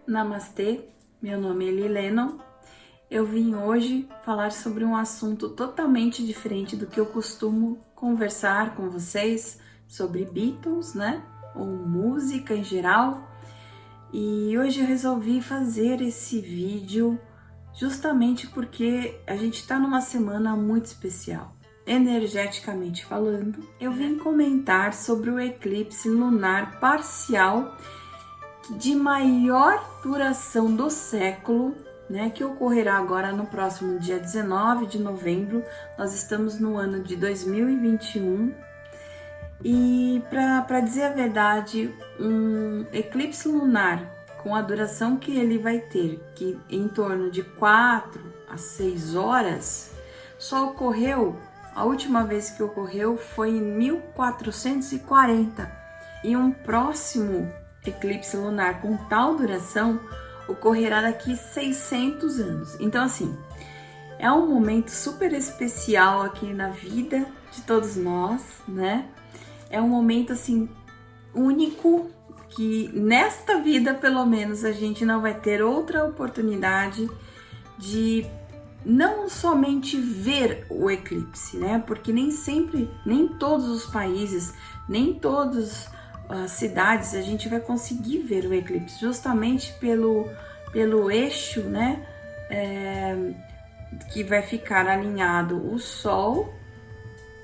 Namastê, meu nome é Lileno. Eu vim hoje falar sobre um assunto totalmente diferente do que eu costumo conversar com vocês sobre Beatles, né? Ou música em geral. E hoje eu resolvi fazer esse vídeo justamente porque a gente está numa semana muito especial. Energeticamente falando, eu vim comentar sobre o eclipse lunar parcial de maior duração do século, né, que ocorrerá agora no próximo dia 19 de novembro. Nós estamos no ano de 2021 e, para dizer a verdade, um eclipse lunar com a duração que ele vai ter, que em torno de 4 a 6 horas, só ocorreu, a última vez que ocorreu foi em 1440, e um próximo eclipse lunar com tal duração ocorrerá daqui 600 anos. Então, assim, é um momento super especial aqui na vida de todos nós, né? É um momento, assim, único, que nesta vida, pelo menos, a gente não vai ter outra oportunidade de não somente ver o eclipse, né? Porque nem sempre, nem todos os países, nem todas as cidades a gente vai conseguir ver o eclipse, justamente pelo eixo, né? Que vai ficar alinhado o Sol,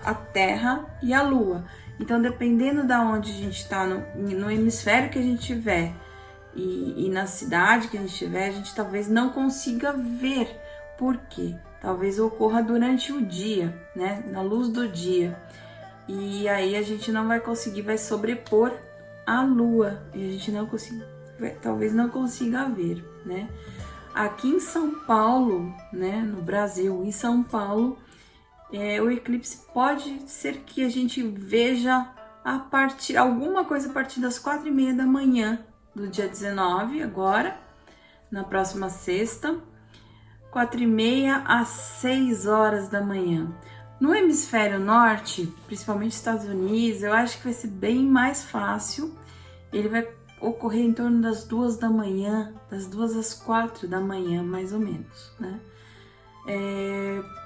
a Terra e a Lua. Então, dependendo da onde a gente está, no hemisfério que a gente estiver e na cidade que a gente estiver, a gente talvez não consiga ver. Por quê? Talvez ocorra durante o dia, né? Na luz do dia. E aí a gente não vai conseguir, vai sobrepor a Lua. E a gente não consiga, talvez não consiga ver, né? Aqui em São Paulo, né? No Brasil, em São Paulo, o eclipse pode ser que a gente veja alguma coisa a partir das 4h30 da manhã do dia 19, agora, na próxima sexta, 4h30 às 6 horas da manhã. No hemisfério norte, principalmente Estados Unidos, eu acho que vai ser bem mais fácil. Ele vai ocorrer em torno das 2 da manhã, das 2 às 4 da manhã, mais ou menos, né?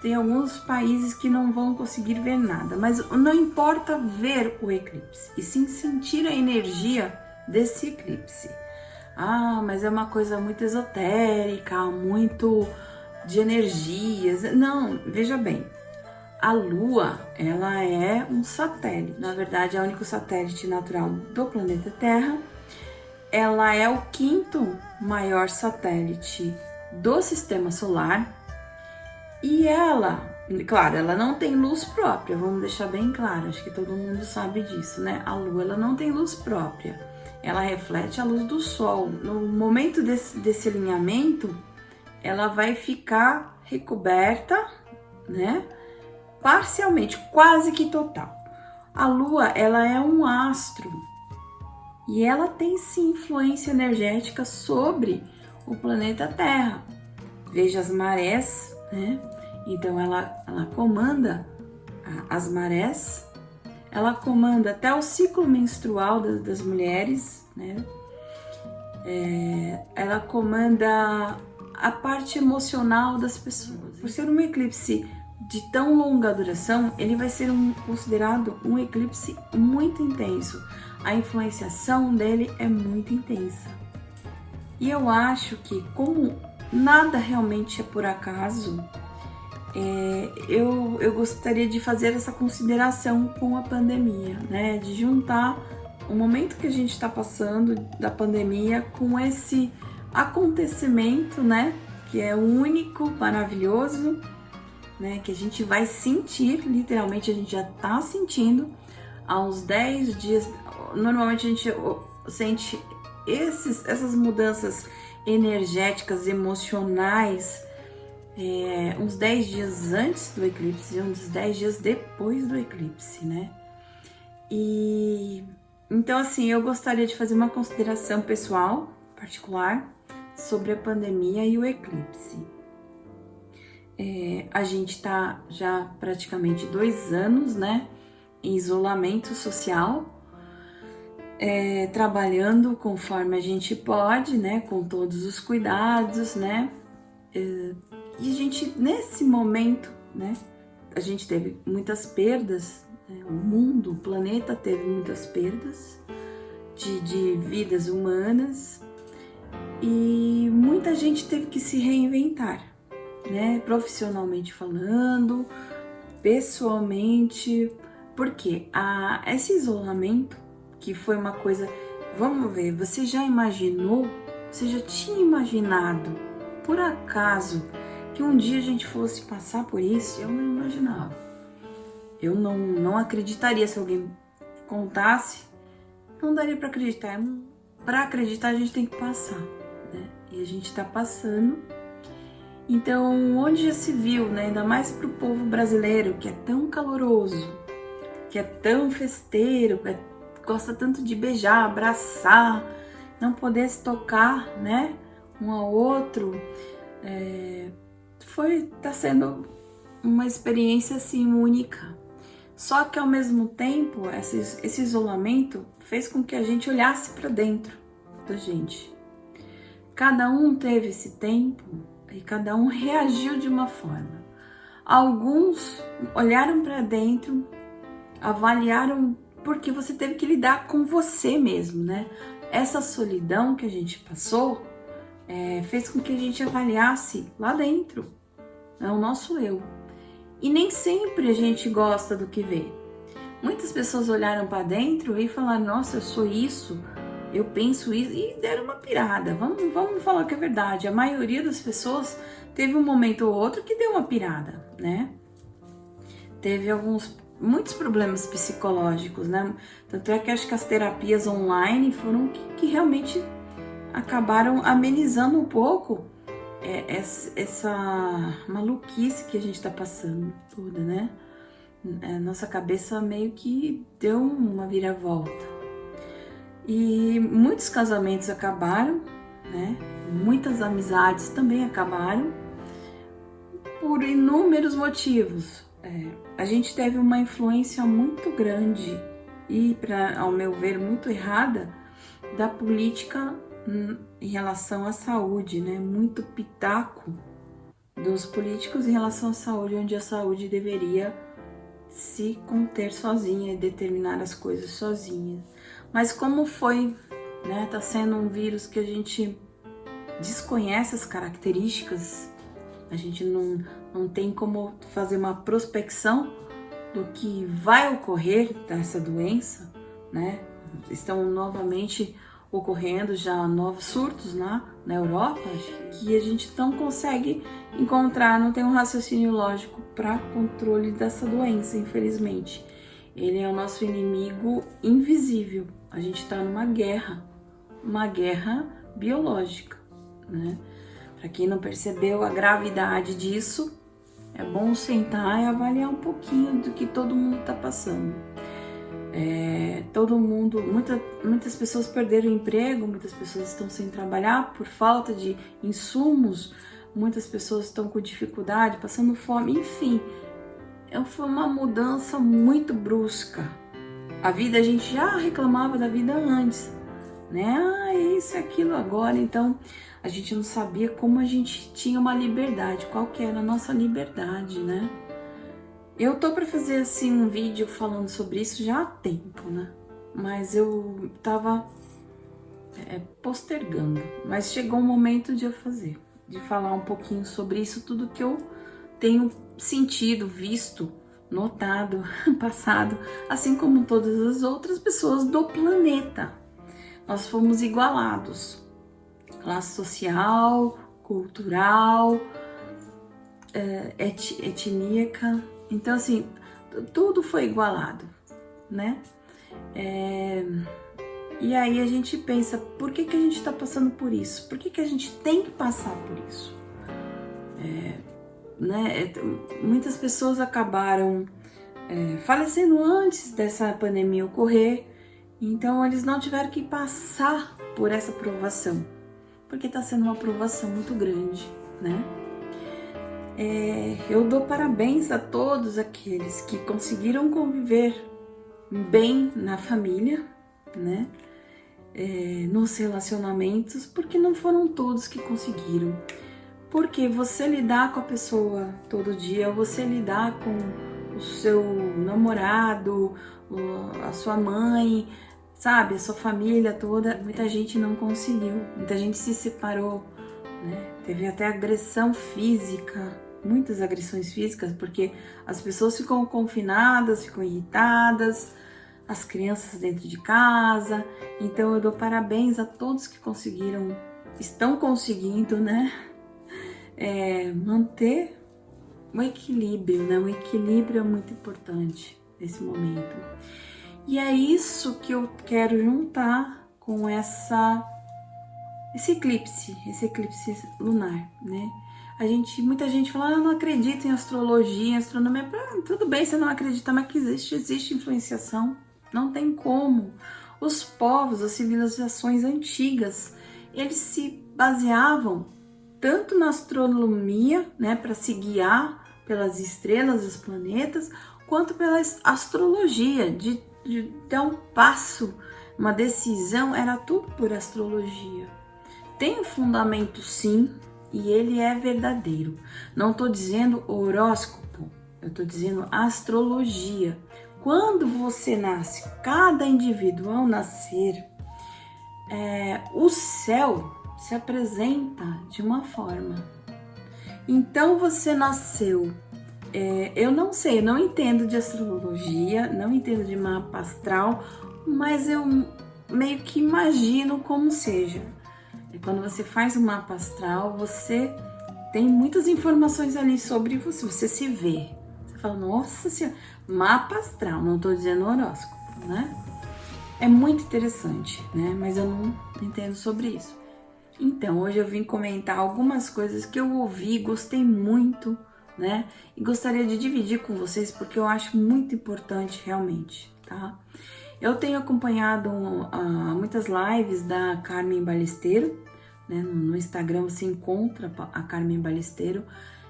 Tem alguns países que não vão conseguir ver nada, mas não importa ver o eclipse, e sim sentir a energia desse eclipse. Ah, mas é uma coisa muito esotérica, muito de energias. Não, veja bem, a Lua, ela é um satélite, na verdade é o único satélite natural do planeta Terra. Ela é o 5º maior satélite do sistema solar. E ela, claro, ela não tem luz própria, vamos deixar bem claro, acho que todo mundo sabe disso, né? A Lua, ela não tem luz própria, ela reflete a luz do Sol. No momento desse alinhamento, ela vai ficar recoberta, né? Parcialmente, quase que total. A Lua, ela é um astro e ela tem sim influência energética sobre o planeta Terra. Veja as marés, né? Então ela comanda as marés, ela comanda até o ciclo menstrual das mulheres, né? Ela comanda a parte emocional das pessoas. Por ser um eclipse de tão longa duração, ele vai ser considerado um eclipse muito intenso. A influenciação dele é muito intensa. E eu acho que, como nada realmente é por acaso, eu gostaria de fazer essa consideração com a pandemia, né? De juntar o momento que a gente está passando da pandemia com esse acontecimento, né? Que é único, maravilhoso, né? Que a gente vai sentir, literalmente a gente já está sentindo há uns 10 dias. Normalmente a gente sente essas mudanças energéticas, emocionais, uns 10 dias antes do eclipse e uns 10 dias depois do eclipse, né? E então, assim, eu gostaria de fazer uma consideração pessoal, particular, sobre a pandemia e o eclipse. A gente tá já praticamente 2 anos, né, em isolamento social. trabalhando conforme a gente pode, né, com todos os cuidados, né, e a gente, nesse momento, né, a gente teve muitas perdas, né, o mundo, o planeta teve muitas perdas de vidas humanas e muita gente teve que se reinventar, né, profissionalmente falando, pessoalmente, porque esse isolamento, que foi uma coisa, vamos ver, você já imaginou, você já tinha imaginado, por acaso, que um dia a gente fosse passar por isso? Eu não imaginava. Eu não acreditaria se alguém contasse, não daria para acreditar. Para acreditar a gente tem que passar, né? E a gente tá passando. Então, onde já se viu, né? Ainda mais pro povo brasileiro, que é tão caloroso, que é tão festeiro, gosta tanto de beijar, abraçar, não poder se tocar, né, um ao outro, tá sendo uma experiência assim única. Só que ao mesmo tempo, esse isolamento fez com que a gente olhasse para dentro da gente. Cada um teve esse tempo e cada um reagiu de uma forma. Alguns olharam para dentro, avaliaram, porque você teve que lidar com você mesmo, né? Essa solidão que a gente passou fez com que a gente avaliasse lá dentro, o nosso eu. E nem sempre a gente gosta do que vê. Muitas pessoas olharam para dentro e falaram, nossa, eu sou isso, eu penso isso, e deram uma pirada. Vamos falar que é verdade. A maioria das pessoas teve um momento ou outro que deu uma pirada, né? Teve muitos problemas psicológicos, né? Tanto é que acho que as terapias online foram que realmente acabaram amenizando um pouco essa maluquice que a gente tá passando toda, né? Nossa cabeça meio que deu uma viravolta. E muitos casamentos acabaram, né? Muitas amizades também acabaram por inúmeros motivos. A gente teve uma influência muito grande e, ao meu ver, muito errada da política em relação à saúde, né? Muito pitaco dos políticos em relação à saúde, onde a saúde deveria se conter sozinha e determinar as coisas sozinha. Mas como foi, né? Tá sendo um vírus que a gente desconhece as características, a gente não tem como fazer uma prospecção do que vai ocorrer dessa doença, né? Estão novamente ocorrendo já novos surtos na Europa, que a gente não consegue encontrar, não tem um raciocínio lógico para controle dessa doença, infelizmente. Ele é o nosso inimigo invisível. A gente está numa guerra biológica, né? Para quem não percebeu a gravidade disso, é bom sentar e avaliar um pouquinho do que todo mundo está passando. Muitas pessoas perderam o emprego, muitas pessoas estão sem trabalhar por falta de insumos, muitas pessoas estão com dificuldade, passando fome, enfim, foi uma mudança muito brusca. A vida, a gente já reclamava da vida antes, né? Isso, aquilo agora, então a gente não sabia como a gente tinha uma liberdade, qual que era a nossa liberdade, né? Eu tô para fazer assim um vídeo falando sobre isso já há tempo, né? Mas eu tava postergando. Mas chegou o momento de eu fazer, de falar um pouquinho sobre isso, tudo que eu tenho sentido, visto, notado, passado, assim como todas as outras pessoas do planeta. Nós fomos igualados. Classe social, cultural, etníaca. Então, assim, tudo foi igualado, né? E aí a gente pensa, por que a gente está passando por isso? Por que a gente tem que passar por isso? Né? Muitas pessoas acabaram falecendo antes dessa pandemia ocorrer, então eles não tiveram que passar por essa provação, porque está sendo uma provação muito grande, né? Eu dou parabéns a todos aqueles que conseguiram conviver bem na família, né? nos relacionamentos, porque não foram todos que conseguiram. Porque você lidar com a pessoa todo dia, você lidar com o seu namorado, a sua mãe, sabe, a sua família toda, muita gente não conseguiu, muita gente se separou, né? Teve até agressão física, muitas agressões físicas, porque as pessoas ficam confinadas, ficam irritadas, as crianças dentro de casa. Então eu dou parabéns a todos que conseguiram, estão conseguindo, né? Manter o equilíbrio, né? O equilíbrio é muito importante nesse momento. E é isso que eu quero juntar com esse eclipse lunar, né? Muita gente fala, não acredito em astrologia, em astronomia. Tudo bem você não acredita, mas que existe influenciação. Não tem como. Os povos, as civilizações antigas, eles se baseavam tanto na astronomia, né, para se guiar pelas estrelas, os planetas, quanto pela astrologia, de dar um passo, uma decisão, era tudo por astrologia. Tem um fundamento sim, e ele é verdadeiro. Não estou dizendo horóscopo, eu estou dizendo astrologia. Quando você nasce, cada indivíduo ao nascer, o céu se apresenta de uma forma. Então você nasceu, eu não sei, eu não entendo de astrologia, não entendo de mapa astral, mas eu meio que imagino como seja. Quando você faz um mapa astral, você tem muitas informações ali sobre você, você se vê. Você fala, nossa senhora, mapa astral, não estou dizendo horóscopo, né? É muito interessante, né? Mas eu não entendo sobre isso. Então, hoje eu vim comentar algumas coisas que eu ouvi, gostei muito, né? E gostaria de dividir com vocês, porque eu acho muito importante realmente, tá? Eu tenho acompanhado muitas lives da Carmen Ballesteiro, né? No Instagram você encontra a Carmen Ballesteiro,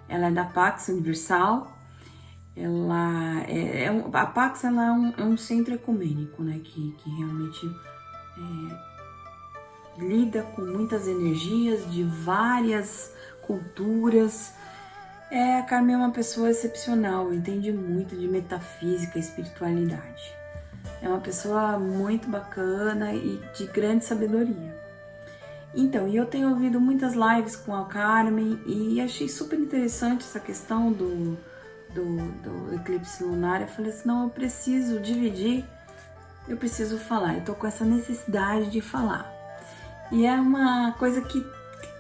ela é da Pax Universal. A Pax ela é um centro ecumênico, né? Que realmente lida com muitas energias de várias culturas. A Carmen é uma pessoa excepcional, entende muito de metafísica e espiritualidade. É uma pessoa muito bacana e de grande sabedoria. Então, eu tenho ouvido muitas lives com a Carmen e achei super interessante essa questão do eclipse lunar. Eu falei assim, não, eu preciso dividir, eu preciso falar, eu tô com essa necessidade de falar. E é uma coisa que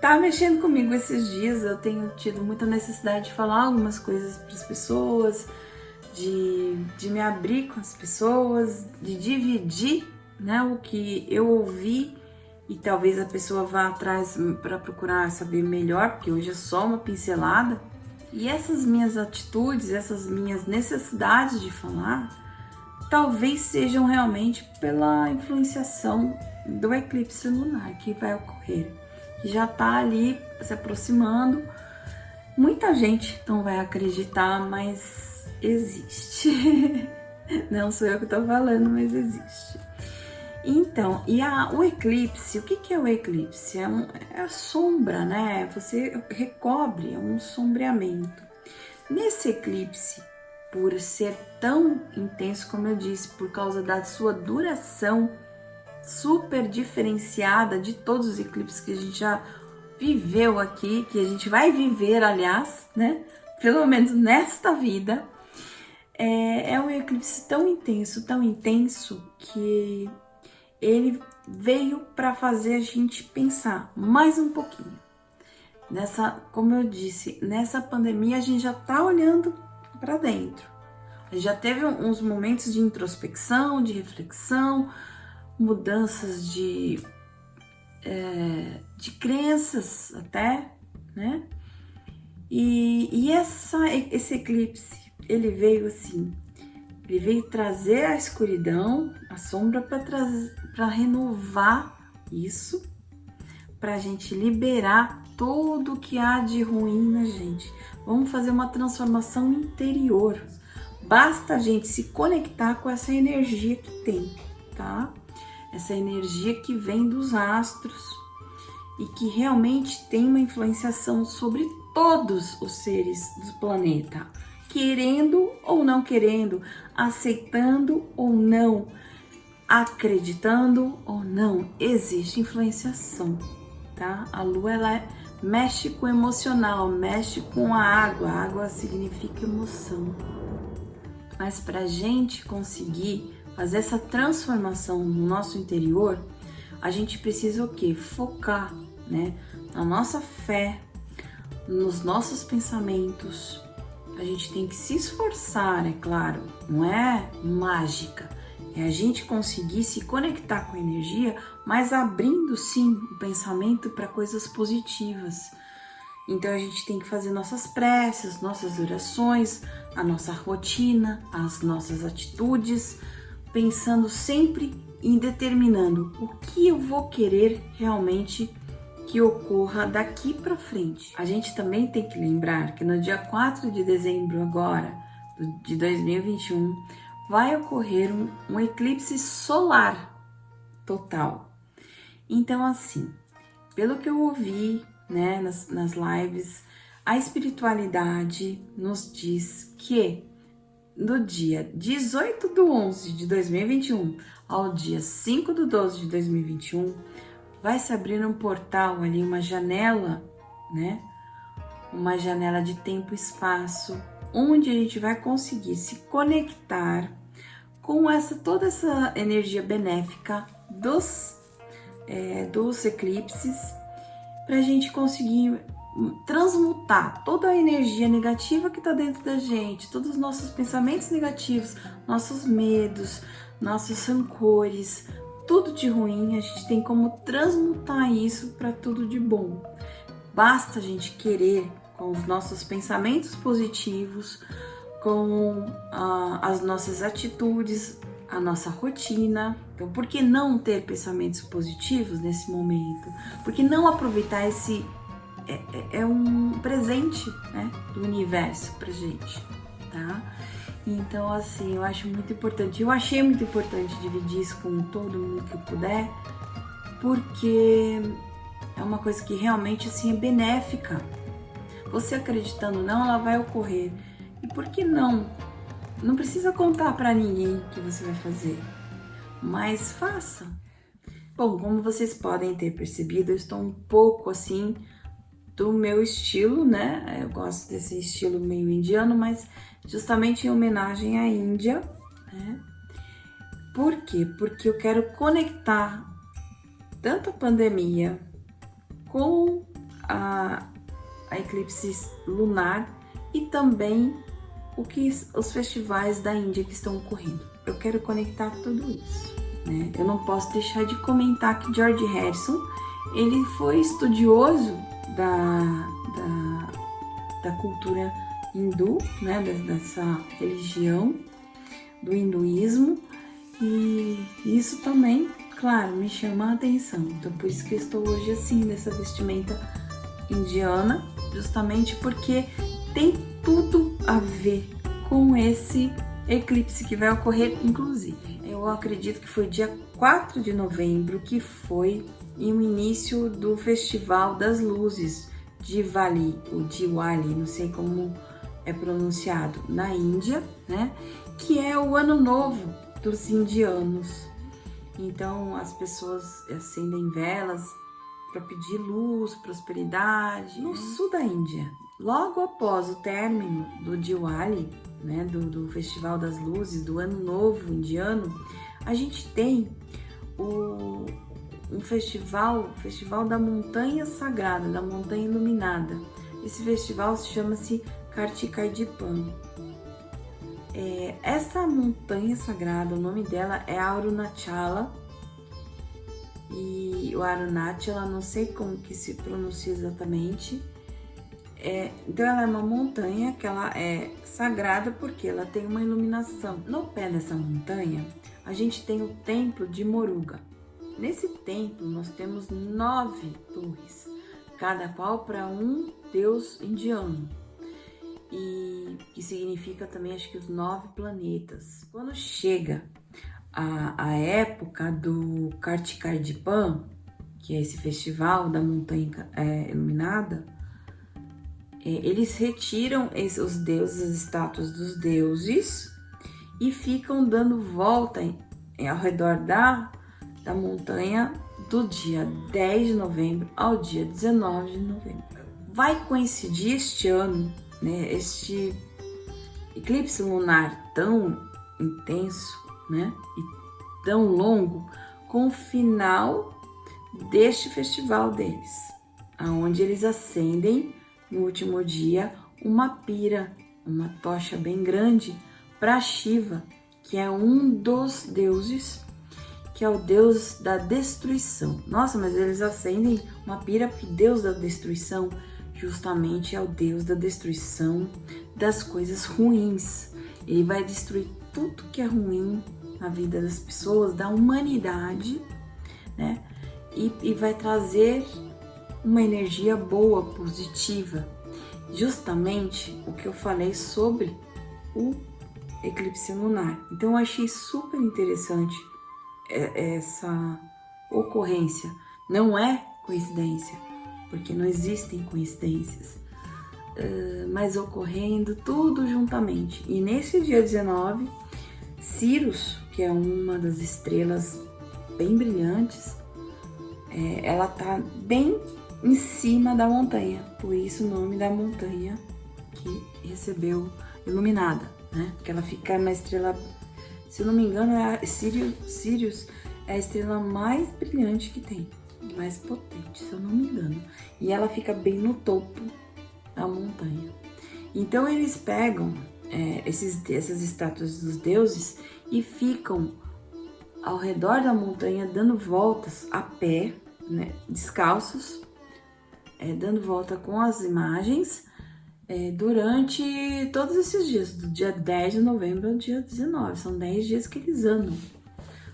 tá mexendo comigo esses dias. Eu tenho tido muita necessidade de falar algumas coisas para as pessoas, de me abrir com as pessoas, de dividir, né, o que eu ouvi, e talvez a pessoa vá atrás para procurar saber melhor, porque hoje é só uma pincelada. E essas minhas atitudes, essas minhas necessidades de falar, talvez sejam realmente pela influenciação do eclipse lunar que vai ocorrer, que já tá ali se aproximando. Muita gente não vai acreditar, mas existe. Não sou eu que tô falando, mas existe. Então, o eclipse, o que é o eclipse? É a sombra, né? Você recobre, é um sombreamento. Nesse eclipse, por ser tão intenso, como eu disse, por causa da sua duração super diferenciada de todos os eclipses que a gente já viveu aqui, que a gente vai viver, aliás, né? Pelo menos nesta vida. É um eclipse tão intenso que ele veio para fazer a gente pensar mais um pouquinho. Como eu disse, nessa pandemia a gente já tá olhando para dentro. A gente já teve uns momentos de introspecção, de reflexão, mudanças de crenças até, né? E esse eclipse, ele veio assim, ele veio trazer a escuridão, a sombra, para renovar isso, para a gente liberar tudo que há de ruim na gente. Vamos fazer uma transformação interior. Basta a gente se conectar com essa energia que tem, tá? essa energia que vem dos astros e que realmente tem uma influenciação sobre todos os seres do planeta, querendo ou não querendo, aceitando ou não, acreditando ou não, existe influenciação, tá? A lua, ela mexe com o emocional, mexe com a água significa emoção. Mas para a gente conseguir fazer essa transformação no nosso interior, a gente precisa o quê? Focar, né? Na nossa fé, nos nossos pensamentos. A gente tem que se esforçar, é claro, não é mágica. É a gente conseguir se conectar com a energia, mas abrindo sim o pensamento para coisas positivas. Então a gente tem que fazer nossas preces, nossas orações, a nossa rotina, as nossas atitudes, pensando sempre em determinando o que eu vou querer realmente que ocorra daqui para frente. A gente também tem que lembrar que no dia 4 de dezembro agora, de 2021, vai ocorrer um eclipse solar total. Então assim, pelo que eu ouvi, né, nas lives, a espiritualidade nos diz que do dia 18/11 de 2021 ao dia 5/12 de 2021, vai se abrir um portal ali, uma janela, né? Uma janela de tempo e espaço, onde a gente vai conseguir se conectar com toda essa energia benéfica dos eclipses, para a gente conseguir transmutar toda a energia negativa que está dentro da gente, todos os nossos pensamentos negativos, nossos medos, nossos rancores, tudo de ruim, a gente tem como transmutar isso para tudo de bom. Basta a gente querer, com os nossos pensamentos positivos, com as nossas atitudes, a nossa rotina. Então, por que não ter pensamentos positivos nesse momento? Por que não aproveitar esse... É um presente, né, do universo pra gente, tá? Então, assim, eu acho muito importante. Eu achei muito importante dividir isso com todo mundo que eu puder, porque é uma coisa que realmente, assim, é benéfica. Você acreditando ou não, ela vai ocorrer. E por que não? Não precisa contar pra ninguém que você vai fazer, mas faça. Bom, como vocês podem ter percebido, eu estou um pouco, assim, do meu estilo, né? Eu gosto desse estilo meio indiano, mas justamente em homenagem à Índia, né? Por quê? Porque eu quero conectar tanto a pandemia com a eclipse lunar e também os festivais da Índia que estão ocorrendo. Eu quero conectar tudo isso, né? Eu não posso deixar de comentar que George Harrison, ele foi estudioso da cultura hindu, né, dessa religião do hinduísmo, e isso também, claro, me chama a atenção. Então por isso que eu estou hoje assim, nessa vestimenta indiana, justamente porque tem tudo a ver com esse eclipse que vai ocorrer, inclusive. Eu acredito que foi dia 4 de novembro que foi e o início do Festival das Luzes Diwali, ou Diwali, não sei como é pronunciado, na Índia, né? Que é o ano novo dos indianos. Então as pessoas acendem velas para pedir luz, prosperidade. No sul da Índia, logo após o término do Diwali, né, do Festival das Luzes, do Ano Novo Indiano, a gente tem um festival da Montanha Sagrada, da Montanha Iluminada. Esse festival chama-se Kartikai Deepam. Essa montanha sagrada, o nome dela é Arunachala, e o Arunachala, não sei como que se pronuncia exatamente. Então ela é uma montanha que ela é sagrada porque ela tem uma iluminação. No pé dessa montanha, a gente tem o templo de Moruga. Nesse templo nós temos 9 torres, cada qual para um deus indiano, e que significa também, acho que, os 9 planetas. Quando chega a época do Kartik Dipan, que é esse festival da montanha iluminada, eles retiram os deuses, as estátuas dos deuses e ficam dando volta ao redor da montanha do dia 10 de novembro ao dia 19 de novembro. Vai coincidir este ano, né, este eclipse lunar tão intenso, né, e tão longo, com o final deste festival deles, aonde eles acendem no último dia uma pira, uma tocha bem grande para Shiva, que é um dos deuses, que é o deus da destruição. Nossa, mas eles acendem uma pira para o deus da destruição. Justamente é o deus da destruição das coisas ruins. Ele vai destruir tudo que é ruim na vida das pessoas, da humanidade, né? E vai trazer uma energia boa, positiva. Justamente o que eu falei sobre o eclipse lunar. Então eu achei super interessante essa ocorrência. Não é coincidência, porque não existem coincidências, mas ocorrendo tudo juntamente. E nesse dia 19, Sirius, que é uma das estrelas bem brilhantes, ela tá bem em cima da montanha, por isso o nome da montanha que recebeu iluminada, né? Porque ela fica uma estrela, se eu não me engano, Sirius é a estrela mais brilhante que tem, mais potente, se eu não me engano. E ela fica bem no topo da montanha. Então eles pegam essas estátuas dos deuses e ficam ao redor da montanha dando voltas a pé, né, descalços, dando volta com as imagens durante todos esses dias, do dia 10 de novembro ao dia 19. São 10 dias que eles andam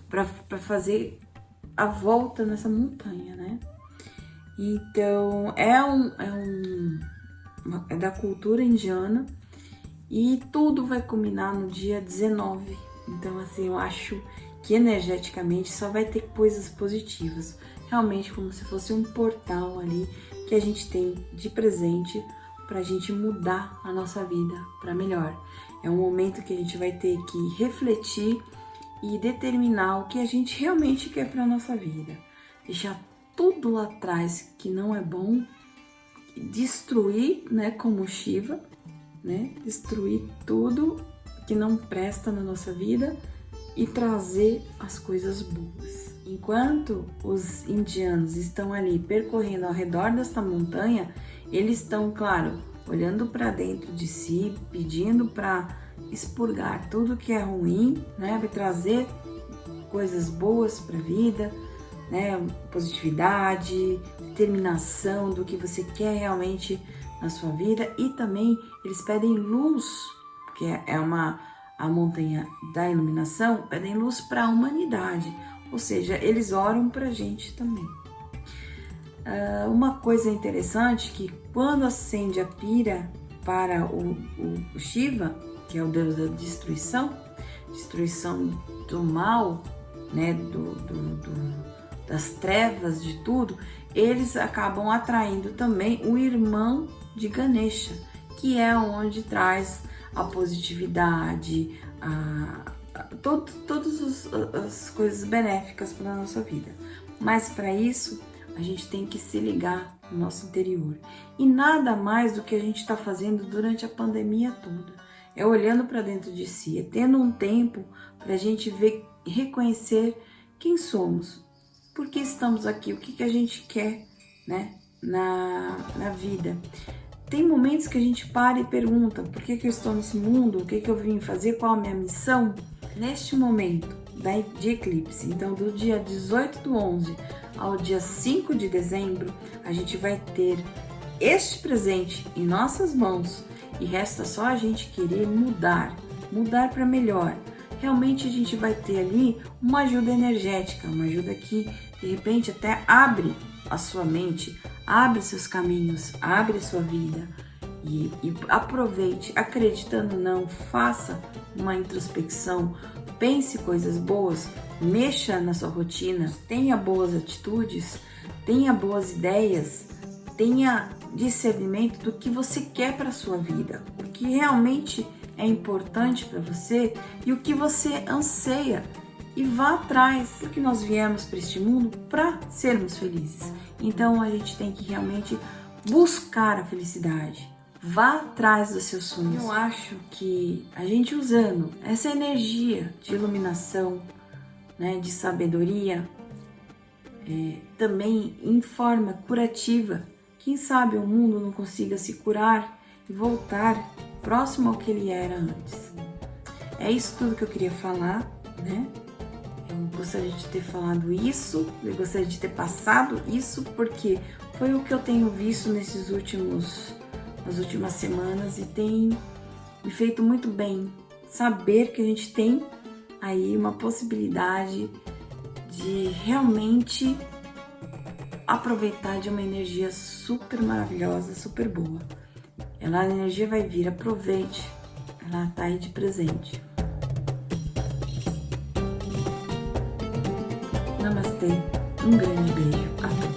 para fazer a volta nessa montanha, né? Então é da cultura indiana e tudo vai culminar no dia 19. Então, assim, eu acho que energeticamente só vai ter coisas positivas, realmente como se fosse um portal ali que a gente tem de presente para a gente mudar a nossa vida para melhor. É um momento que a gente vai ter que refletir e determinar o que a gente realmente quer para nossa vida. Deixar tudo lá atrás que não é bom, destruir, né, como Shiva, né, destruir tudo que não presta na nossa vida e trazer as coisas boas. Enquanto os indianos estão ali percorrendo ao redor desta montanha, eles estão, claro, olhando para dentro de si, pedindo para expurgar tudo que é ruim, né, para trazer coisas boas para a vida, né, positividade, determinação do que você quer realmente na sua vida. E também eles pedem luz, que é a montanha da iluminação, pedem luz para a humanidade, ou seja, eles oram para a gente também. Uma coisa interessante que quando acende a pira para o Shiva, que é o deus da destruição do mal, né, das trevas, de tudo, eles acabam atraindo também o irmão de Ganesha, que é onde traz a positividade, todas as coisas benéficas para a nossa vida. Mas para isso, a gente tem que se ligar no nosso interior. E nada mais do que a gente está fazendo durante a pandemia toda. É olhando para dentro de si, é tendo um tempo para a gente ver, reconhecer quem somos, por que estamos aqui, o que a gente quer, né, na vida. Tem momentos que a gente para e pergunta, por que eu estou nesse mundo, o que eu vim fazer, qual a minha missão? Neste momento de eclipse, então do dia 18/11 ao dia 5 de dezembro, a gente vai ter este presente em nossas mãos e resta só a gente querer mudar para melhor. Realmente a gente vai ter ali uma ajuda energética, uma ajuda que de repente até abre a sua mente, abre seus caminhos, abre a sua vida e aproveite, acreditando ou não, faça uma introspecção, pense coisas boas, mexa na sua rotina, tenha boas atitudes, tenha boas ideias, tenha discernimento do que você quer para a sua vida, o que realmente é importante para você e o que você anseia, e vá atrás, porque nós viemos para este mundo para sermos felizes. Então a gente tem que realmente buscar a felicidade. Vá atrás dos seus sonhos. Eu acho que a gente usando essa energia de iluminação, né, de sabedoria, também em forma curativa, quem sabe o mundo não consiga se curar e voltar próximo ao que ele era antes. É isso tudo que eu queria falar, né? Eu gostaria de ter falado isso, eu gostaria de ter passado isso, porque foi o que eu tenho visto nas últimas semanas e tem me feito muito bem saber que a gente tem aí uma possibilidade de realmente aproveitar de uma energia super maravilhosa, super boa. A energia vai vir, aproveite, ela tá aí de presente. Namastê, um grande beijo a todos.